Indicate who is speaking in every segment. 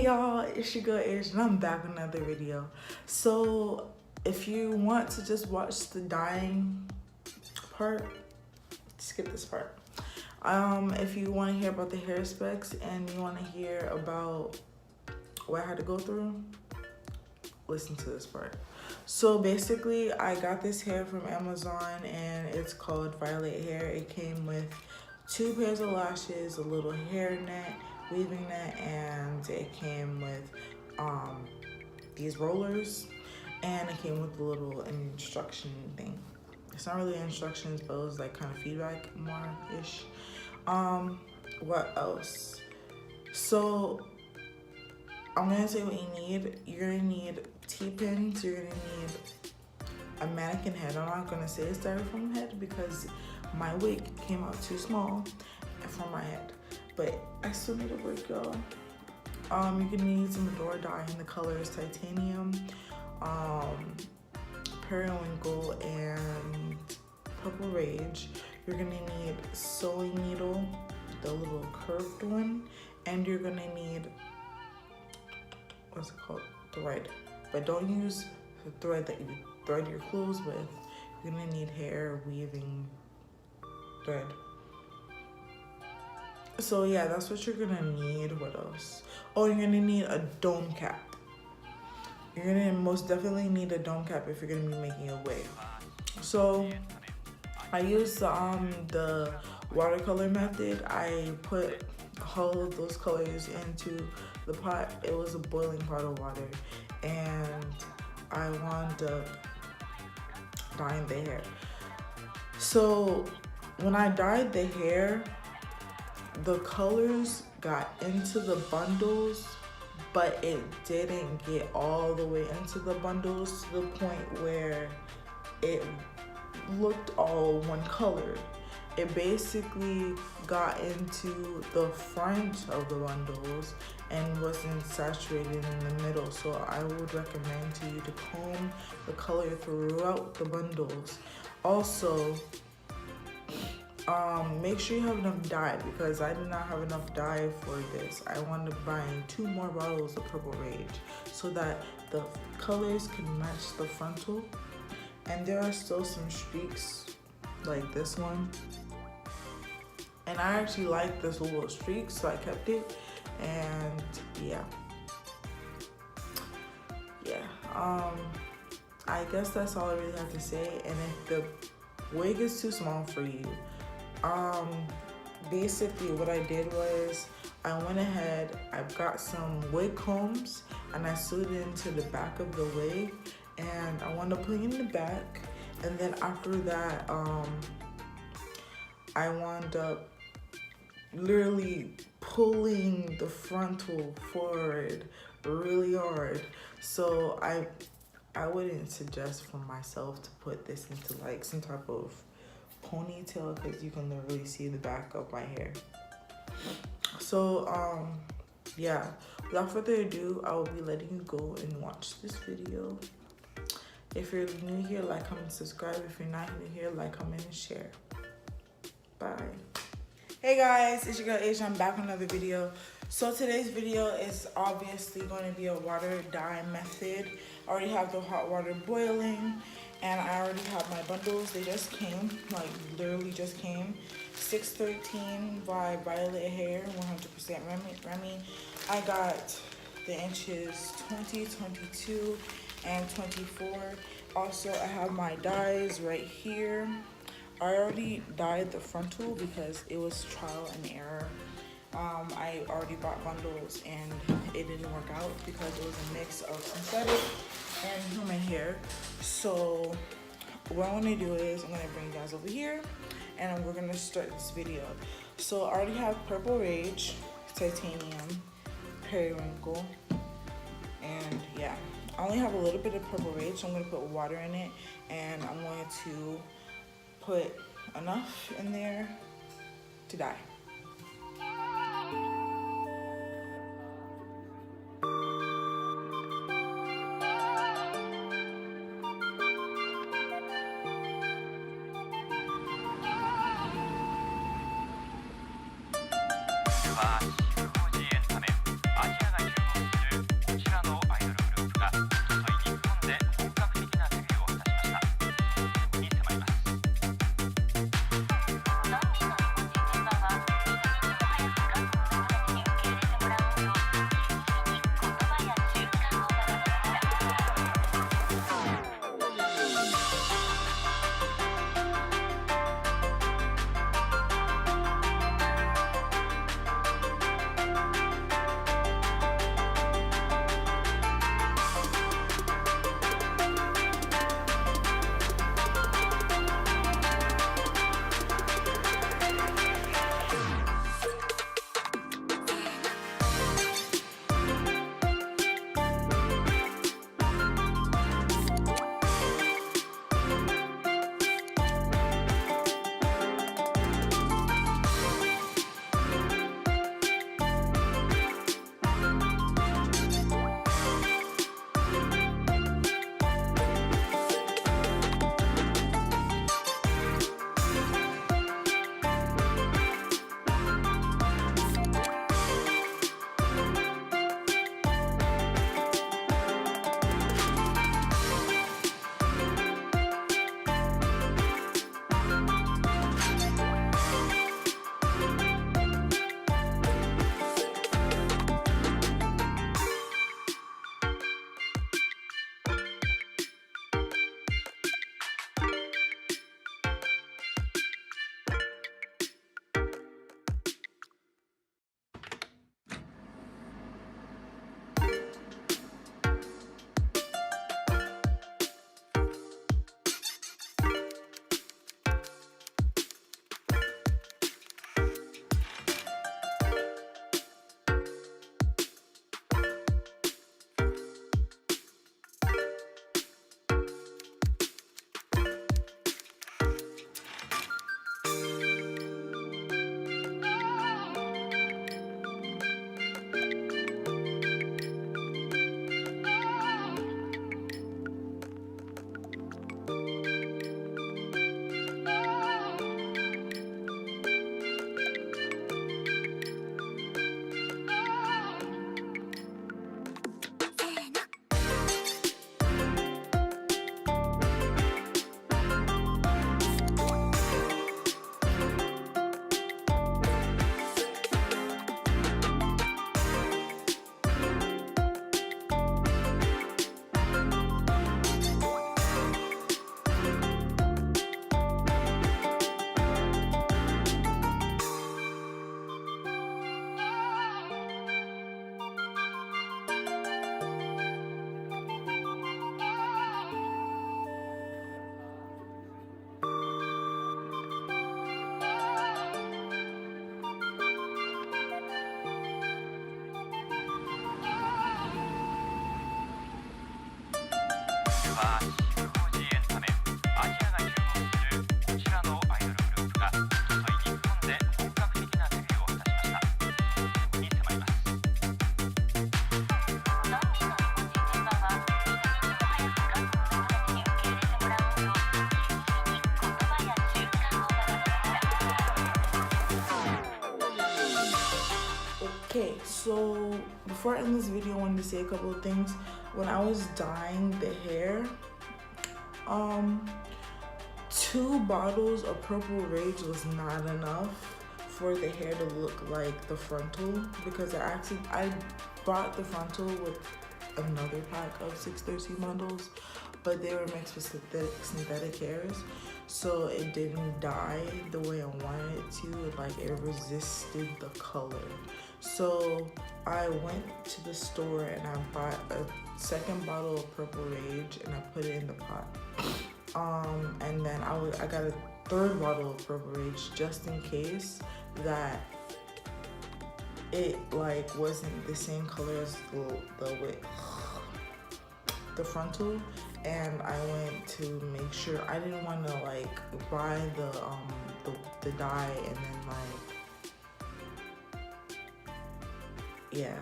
Speaker 1: y'all, it's your girl Asia and I'm back with another video. So if you want to just watch the dyeing part, skip this part. If you want to hear about the hair specs and you want to hear about what I had to go through, listen to this part. So basically I got this hair from Amazon and it's called Violet Hair. It came with 2 pairs of lashes, a little hair net, weaving net, and it came with these rollers, and it came with a little instruction thing. It's not really instructions, but it was like kind of feedback more-ish. What else? So I'm gonna say what you need. You're gonna need T-pins, you're gonna need a mannequin head. I'm not gonna say it's styrofoam head because my wig came out too small from my head, but I still need a wig, y'all. You're gonna need some Adora dye in the colors titanium, periwinkle, and purple rage. You're gonna need sewing needle, the little curved one, and you're gonna need, what's it called, thread. But don't use the thread that you thread your clothes with. You're gonna need hair weaving thread. So yeah, that's what you're gonna need. What else? Oh, you're gonna need a dome cap. You're gonna most definitely need a dome cap if you're gonna be making a wig. So I used the watercolor method. I put all of those colors into the pot. It was a boiling pot of water, and I wound up dyeing the hair. So when I dyed the hair, the colors got into the bundles, but it didn't get all the way into the bundles to the point where it looked all one color. It basically got into the front of the bundles and wasn't saturated in the middle. So I would recommend to you to comb the color throughout the bundles. Also, make sure you have enough dye, because I did not have enough dye for this. I wound up buying 2 more bottles of Purple Rage so that the colors can match the frontal. And there are still some streaks like this one, and I actually like this little streak, so I kept it. And yeah, I guess that's all I really have to say. And if the wig is too small for you, basically what I did was I went ahead, I got some wig combs and I sewed it into the back of the wig, and I wound up putting it in the back. And then after that, I wound up literally pulling the frontal forward really hard. So I wouldn't suggest for myself to put this into like some type of ponytail, because you can literally see the back of my hair. So yeah, without further ado, I will be letting you go and watch this video. If you're new here, like, comment, subscribe. If you're not new here, like, comment, and share. Bye. Hey guys, it's your girl Asia. I'm back with another video. So today's video is obviously going to be a water dye method. I already have the hot water boiling, and I already have my bundles. They just came, like literally just came. 613 by Violet Hair, 100% Remy. I got the inches 20, 22, and 24. Also, I have my dyes right here. I already dyed the frontal because it was trial and error. I already bought bundles and it didn't work out because it was a mix of synthetic and human hair. So what I'm gonna do is I'm gonna bring you guys over here and we're gonna start this video. So I already have Purple Rage, titanium, periwinkle, and yeah. I only have a little bit of Purple Rage, so I'm gonna put water in it, and I'm going to put enough in there to dye. So before I end this video, I wanted to say a couple of things. When I was dyeing the hair, 2 bottles of Purple Rage was not enough for the hair to look like the frontal, because I bought the frontal with another pack of 613 bundles, but they were mixed with synthetic hairs, so it didn't dye the way I wanted it to. Like, it resisted the color. So I went to the store and I bought a second bottle of Purple Rage and I put it in the pot. And then I got a 3rd bottle of Purple Rage just in case that it like wasn't the same color as the frontal. And I went to make sure. I didn't want to like buy the dye and then like, yeah,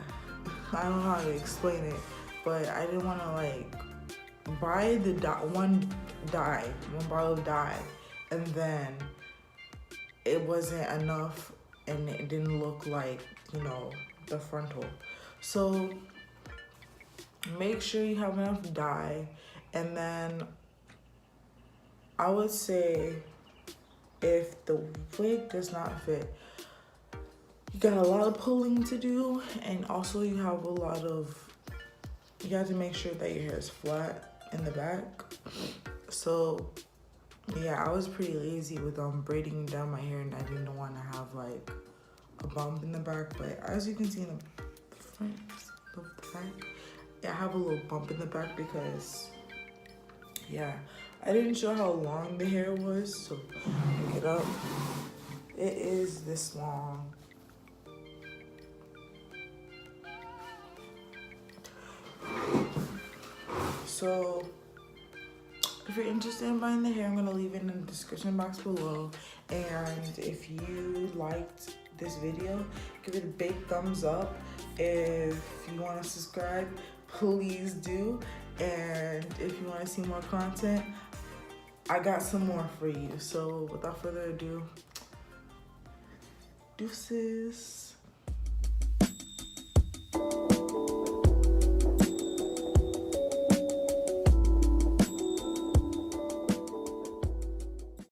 Speaker 1: I don't know how to explain it, but I didn't want to like buy the one bottle of dye and then it wasn't enough and it didn't look like, you know, the frontal. So make sure you have enough dye. And then I would say if the wig does not fit, you got a lot of pulling to do, and also you have to make sure that your hair is flat in the back. So yeah, I was pretty lazy with braiding down my hair, and I didn't want to have like a bump in the back. But as you can see in the front, the back, yeah, I have a little bump in the back because, yeah, I didn't show how long the hair was, so look it up. It is this long. So if you're interested in buying the hair, I'm gonna leave it in the description box below. And if you liked this video, give it a big thumbs up. If you want to subscribe, please do. And if you want to see more content, I got some more for you. So without further ado, deuces.